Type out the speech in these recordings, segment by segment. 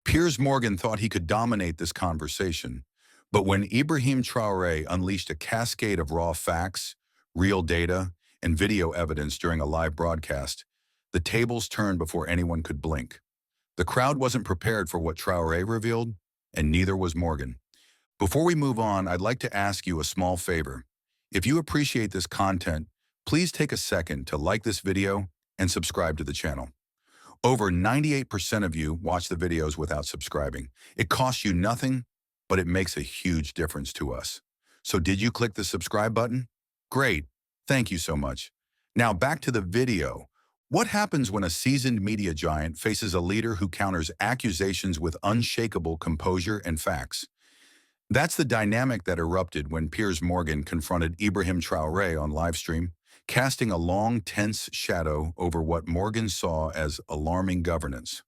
Piers Morgan thought he could dominate this conversation, but when Ibrahim Traoré unleashed a cascade of raw facts, real data, and video evidence during a live broadcast, the tables turned before anyone could blink. The crowd wasn't prepared for what Traoré revealed, and neither was Morgan. Before we move on, I'd like to ask you a small favor. If you appreciate this content, please take a second to like this video and subscribe to the channel. Over 98% of you watch the videos without subscribing. It costs you nothing, but it makes a huge difference to us. So did you click the subscribe button? Great. Thank you so much. Now back to the video. What happens when a seasoned media giant faces a leader who counters accusations with unshakable composure and facts? That's the dynamic that erupted when Piers Morgan confronted Ibrahim Traoré on livestream, casting a long, tense shadow over what Morgan saw as alarming governance.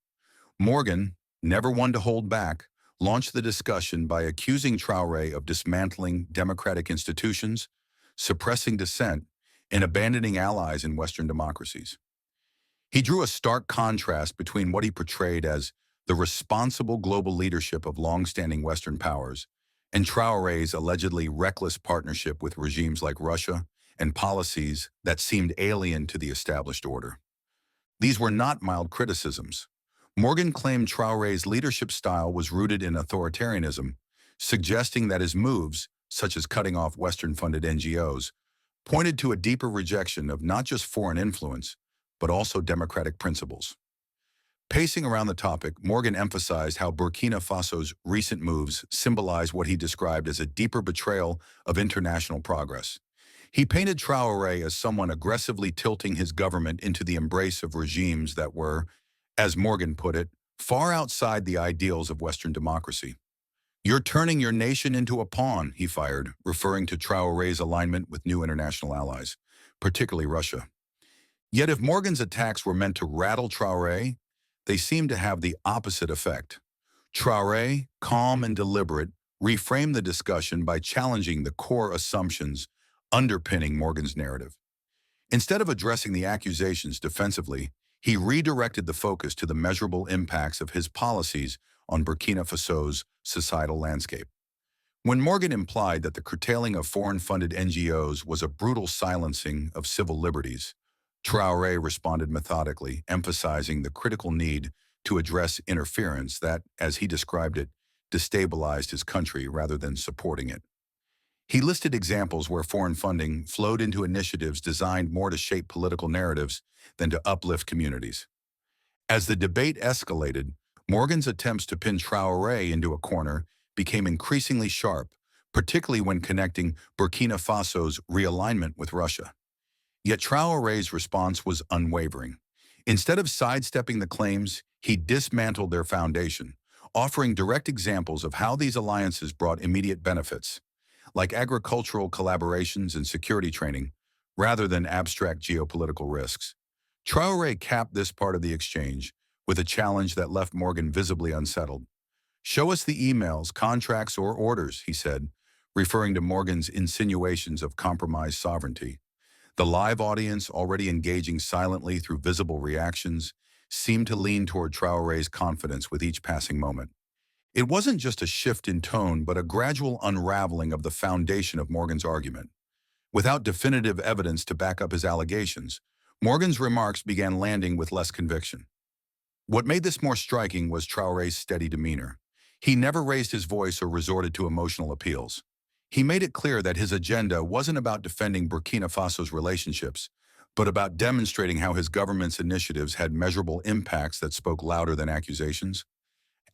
Morgan, never one to hold back, launched the discussion by accusing Traoré of dismantling democratic institutions, suppressing dissent, and abandoning allies in Western democracies. He drew a stark contrast between what he portrayed as the responsible global leadership of long-standing Western powers and Traoré's allegedly reckless partnership with regimes like Russia and policies that seemed alien to the established order. These were not mild criticisms. Morgan claimed Traoré's leadership style was rooted in authoritarianism, suggesting that his moves, such as cutting off Western-funded NGOs, pointed to a deeper rejection of not just foreign influence, but also democratic principles. Pacing around the topic, Morgan emphasized how Burkina Faso's recent moves symbolize what he described as a deeper betrayal of international progress. He painted Traoré as someone aggressively tilting his government into the embrace of regimes that were, as Morgan put it, far outside the ideals of Western democracy. "You're turning your nation into a pawn," he fired, referring to Traoré's alignment with new international allies, particularly Russia. Yet if Morgan's attacks were meant to rattle Traoré, they seemed to have the opposite effect. Traoré, calm and deliberate, reframed the discussion by challenging the core assumptions underpinning Morgan's narrative. Instead of addressing the accusations defensively, he redirected the focus to the measurable impacts of his policies on Burkina Faso's societal landscape. When Morgan implied that the curtailing of foreign-funded NGOs was a brutal silencing of civil liberties, Traoré responded methodically, emphasizing the critical need to address interference that, as he described it, destabilized his country rather than supporting it. He listed examples where foreign funding flowed into initiatives designed more to shape political narratives than to uplift communities. As the debate escalated, Morgan's attempts to pin Traoré into a corner became increasingly sharp, particularly when connecting Burkina Faso's realignment with Russia. Yet Traoré's response was unwavering. Instead of sidestepping the claims, he dismantled their foundation, offering direct examples of how these alliances brought immediate benefits, like agricultural collaborations and security training, rather than abstract geopolitical risks. Traoré capped this part of the exchange with a challenge that left Morgan visibly unsettled. "Show us the emails, contracts, or orders," he said, referring to Morgan's insinuations of compromised sovereignty. The live audience, already engaging silently through visible reactions, seemed to lean toward Traoré's confidence with each passing moment. It wasn't just a shift in tone, but a gradual unraveling of the foundation of Morgan's argument. Without definitive evidence to back up his allegations, Morgan's remarks began landing with less conviction. What made this more striking was Traoré's steady demeanor. He never raised his voice or resorted to emotional appeals. He made it clear that his agenda wasn't about defending Burkina Faso's relationships, but about demonstrating how his government's initiatives had measurable impacts that spoke louder than accusations.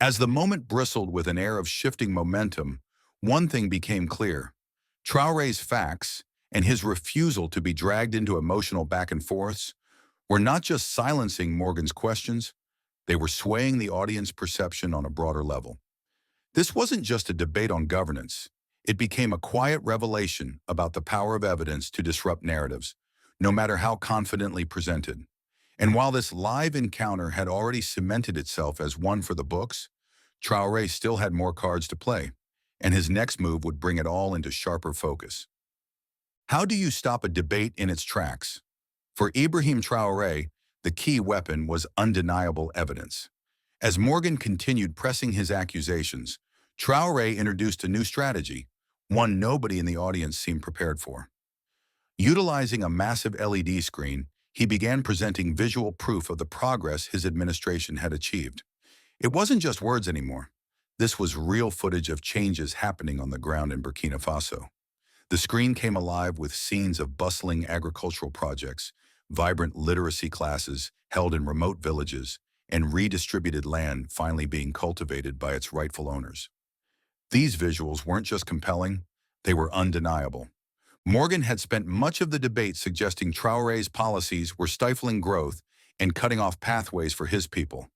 As the moment bristled with an air of shifting momentum, one thing became clear. Traoré's facts, and his refusal to be dragged into emotional back and forths, were not just silencing Morgan's questions, they were swaying the audience perception on a broader level. This wasn't just a debate on governance. It became a quiet revelation about the power of evidence to disrupt narratives, no matter how confidently presented. And while this live encounter had already cemented itself as one for the books, Traoré still had more cards to play, and his next move would bring it all into sharper focus. How do you stop a debate in its tracks? For Ibrahim Traoré, the key weapon was undeniable evidence. As Morgan continued pressing his accusations, Traoré introduced a new strategy, one nobody in the audience seemed prepared for. Utilizing a massive LED screen, he began presenting visual proof of the progress his administration had achieved. It wasn't just words anymore. This was real footage of changes happening on the ground in Burkina Faso. The screen came alive with scenes of bustling agricultural projects, vibrant literacy classes held in remote villages, and redistributed land finally being cultivated by its rightful owners. These visuals weren't just compelling, they were undeniable. Morgan had spent much of the debate suggesting Traoré's policies were stifling growth and cutting off pathways for his people.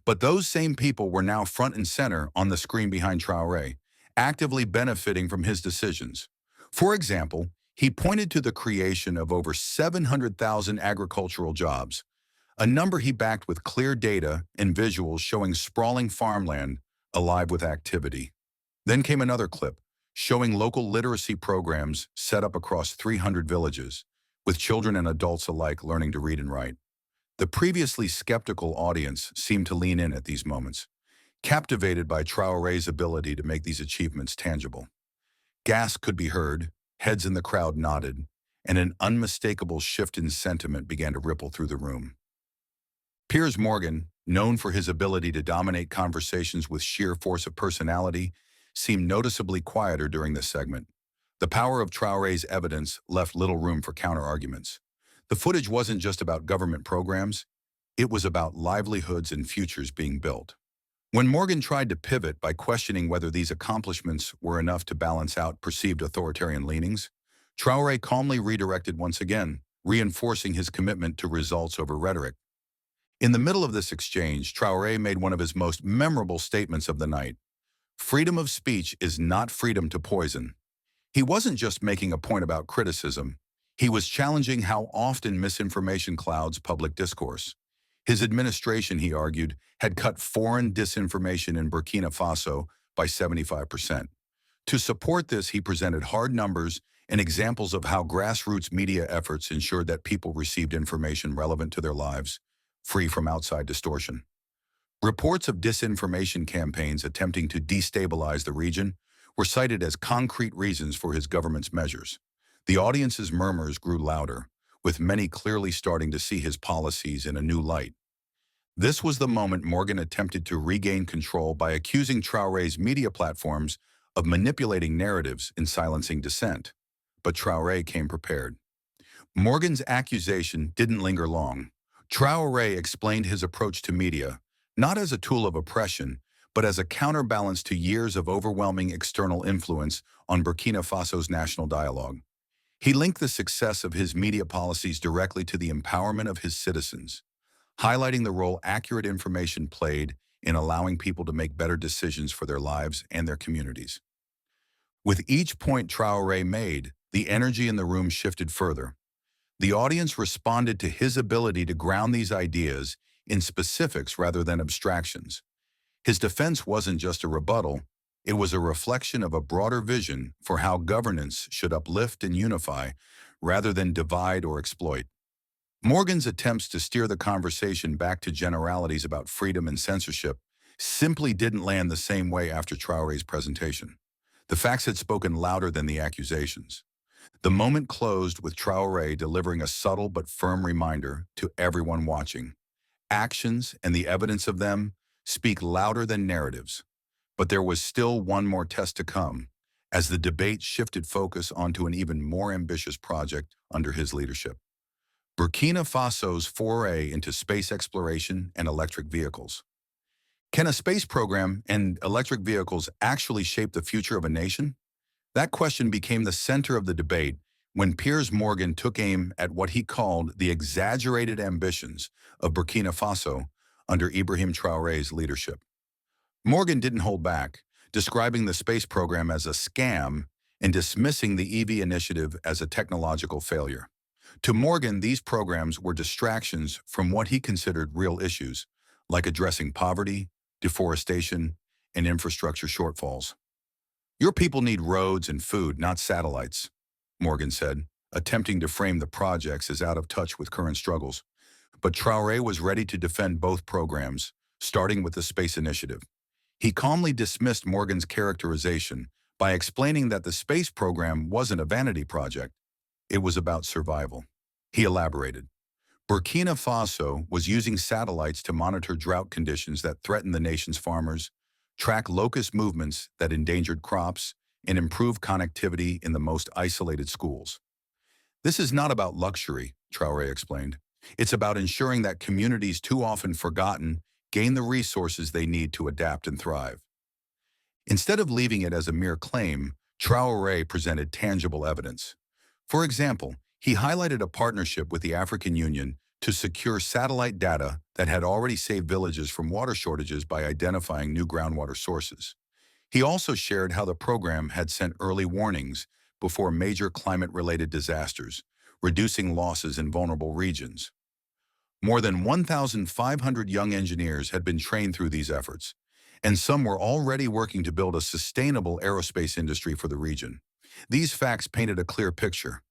But those same people were now front and center on the screen behind Traoré, actively benefiting from his decisions. For example, he pointed to the creation of over 700,000 agricultural jobs, a number he backed with clear data and visuals showing sprawling farmland alive with activity. Then came another clip, showing local literacy programs set up across 300 villages, with children and adults alike learning to read and write. The previously skeptical audience seemed to lean in at these moments, captivated by Traoré's ability to make these achievements tangible. Gasps could be heard, heads in the crowd nodded, and an unmistakable shift in sentiment began to ripple through the room. Piers Morgan, known for his ability to dominate conversations with sheer force of personality, seemed noticeably quieter during this segment. The power of Traoré's evidence left little room for counter-arguments. The footage wasn't just about government programs, it was about livelihoods and futures being built. When Morgan tried to pivot by questioning whether these accomplishments were enough to balance out perceived authoritarian leanings, Traoré calmly redirected once again, reinforcing his commitment to results over rhetoric. In the middle of this exchange, Traoré made one of his most memorable statements of the night. Freedom of speech is not freedom to poison. He wasn't just making a point about criticism. He was challenging how often misinformation clouds public discourse. His administration, he argued, had cut foreign disinformation in Burkina Faso by 75%. To support this, he presented hard numbers and examples of how grassroots media efforts ensured that people received information relevant to their lives, free from outside distortion. Reports of disinformation campaigns attempting to destabilize the region were cited as concrete reasons for his government's measures. The audience's murmurs grew louder, with many clearly starting to see his policies in a new light. This was the moment Morgan attempted to regain control by accusing Traoré's media platforms of manipulating narratives and silencing dissent. But Traoré came prepared. Morgan's accusation didn't linger long. Traoré explained his approach to media, not as a tool of oppression, but as a counterbalance to years of overwhelming external influence on Burkina Faso's national dialogue. He linked the success of his media policies directly to the empowerment of his citizens, highlighting the role accurate information played in allowing people to make better decisions for their lives and their communities. With each point Traoré made, the energy in the room shifted further. The audience responded to his ability to ground these ideas in specifics rather than abstractions. His defense wasn't just a rebuttal, it was a reflection of a broader vision for how governance should uplift and unify rather than divide or exploit. Morgan's attempts to steer the conversation back to generalities about freedom and censorship simply didn't land the same way after Traoré's presentation. The facts had spoken louder than the accusations. The moment closed with Traoré delivering a subtle but firm reminder to everyone watching. Actions and the evidence of them speak louder than narratives. But there was still one more test to come, as the debate shifted focus onto an even more ambitious project under his leadership. Burkina Faso's foray into space exploration and electric vehicles. Can a space program and electric vehicles actually shape the future of a nation? That question became the center of the debate when Piers Morgan took aim at what he called the exaggerated ambitions of Burkina Faso under Ibrahim Traoré's leadership. Morgan didn't hold back, describing the space program as a scam and dismissing the EV initiative as a technological failure. To Morgan, these programs were distractions from what he considered real issues, like addressing poverty, deforestation, and infrastructure shortfalls. Your people need roads and food, not satellites, Morgan said, attempting to frame the projects as out of touch with current struggles. But Traoré was ready to defend both programs, starting with the space initiative. He calmly dismissed Morgan's characterization by explaining that the space program wasn't a vanity project. It was about survival. He elaborated. Burkina Faso was using satellites to monitor drought conditions that threatened the nation's farmers, track locust movements that endangered crops, and improve connectivity in the most isolated schools. This is not about luxury, Traoré explained. It's about ensuring that communities too often forgotten gain the resources they need to adapt and thrive. Instead of leaving it as a mere claim, Traoré presented tangible evidence. For example, he highlighted a partnership with the African Union to secure satellite data that had already saved villages from water shortages by identifying new groundwater sources. He also shared how the program had sent early warnings before major climate-related disasters, reducing losses in vulnerable regions. More than 1,500 young engineers had been trained through these efforts, and some were already working to build a sustainable aerospace industry for the region. These facts painted a clear picture.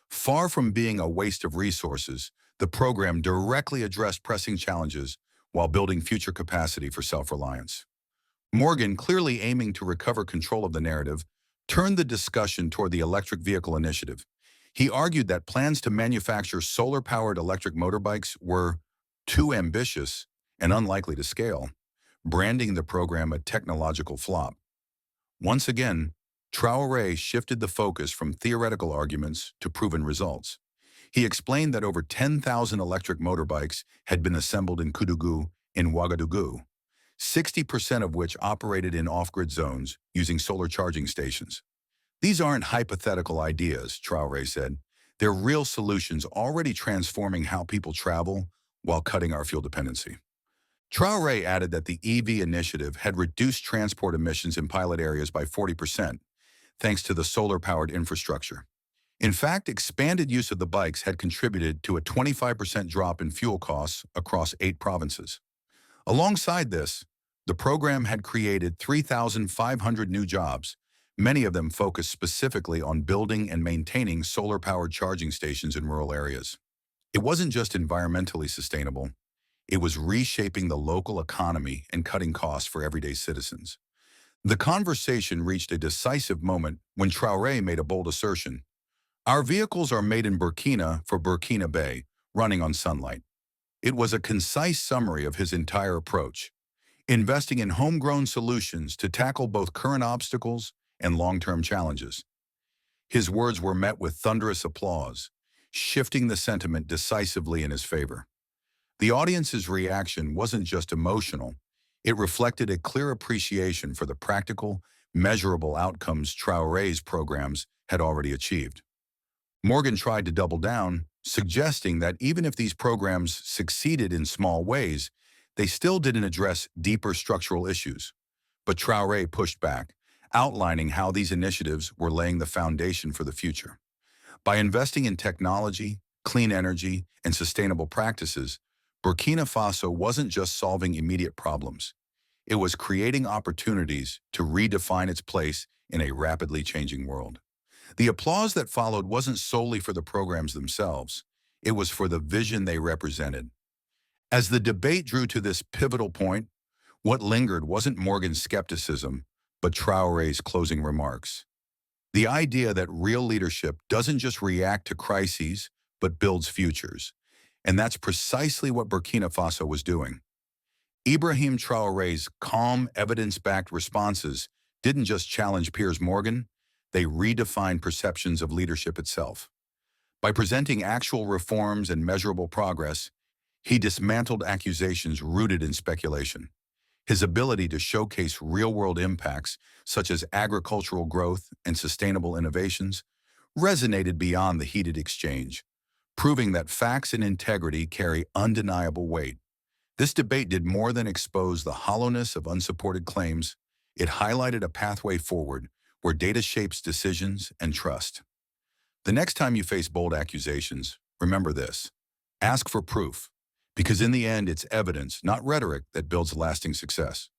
Far from being a waste of resources, the program directly addressed pressing challenges while building future capacity for self-reliance. Morgan, clearly aiming to recover control of the narrative, turned the discussion toward the electric vehicle initiative. He argued that plans to manufacture solar-powered electric motorbikes were too ambitious and unlikely to scale, branding the program a technological flop. Once again, Traoré shifted the focus from theoretical arguments to proven results. He explained that over 10,000 electric motorbikes had been assembled in Koudougou in Ouagadougou, 60% of which operated in off-grid zones using solar charging stations. These aren't hypothetical ideas, Traoré said. They're real solutions already transforming how people travel while cutting our fuel dependency. Traoré added that the EV initiative had reduced transport emissions in pilot areas by 40%, thanks to the solar-powered infrastructure. In fact, expanded use of the bikes had contributed to a 25% drop in fuel costs across 8 provinces. Alongside this, the program had created 3,500 new jobs, many of them focused specifically on building and maintaining solar-powered charging stations in rural areas. It wasn't just environmentally sustainable, it was reshaping the local economy and cutting costs for everyday citizens. The conversation reached a decisive moment when Traoré made a bold assertion. Our vehicles are made in Burkina for Burkina Bay, running on sunlight. It was a concise summary of his entire approach, investing in homegrown solutions to tackle both current obstacles and long-term challenges. His words were met with thunderous applause, shifting the sentiment decisively in his favor. The audience's reaction wasn't just emotional, it reflected a clear appreciation for the practical, measurable outcomes Traoré's programs had already achieved. Morgan tried to double down, suggesting that even if these programs succeeded in small ways, they still didn't address deeper structural issues. But Traoré pushed back, outlining how these initiatives were laying the foundation for the future. By investing in technology, clean energy, and sustainable practices, Burkina Faso wasn't just solving immediate problems. It was creating opportunities to redefine its place in a rapidly changing world. The applause that followed wasn't solely for the programs themselves. It was for the vision they represented. As the debate drew to this pivotal point, what lingered wasn't Morgan's skepticism, but Traoré's closing remarks. The idea that real leadership doesn't just react to crises, but builds futures. And that's precisely what Burkina Faso was doing. Ibrahim Traoré's calm, evidence-backed responses didn't just challenge Piers Morgan, they redefined perceptions of leadership itself. By presenting actual reforms and measurable progress, he dismantled accusations rooted in speculation. His ability to showcase real-world impacts, such as agricultural growth and sustainable innovations, resonated beyond the heated exchange, proving that facts and integrity carry undeniable weight. This debate did more than expose the hollowness of unsupported claims. It highlighted a pathway forward where data shapes decisions and trust. The next time you face bold accusations, remember this. Ask for proof, because in the end, it's evidence, not rhetoric, that builds lasting success.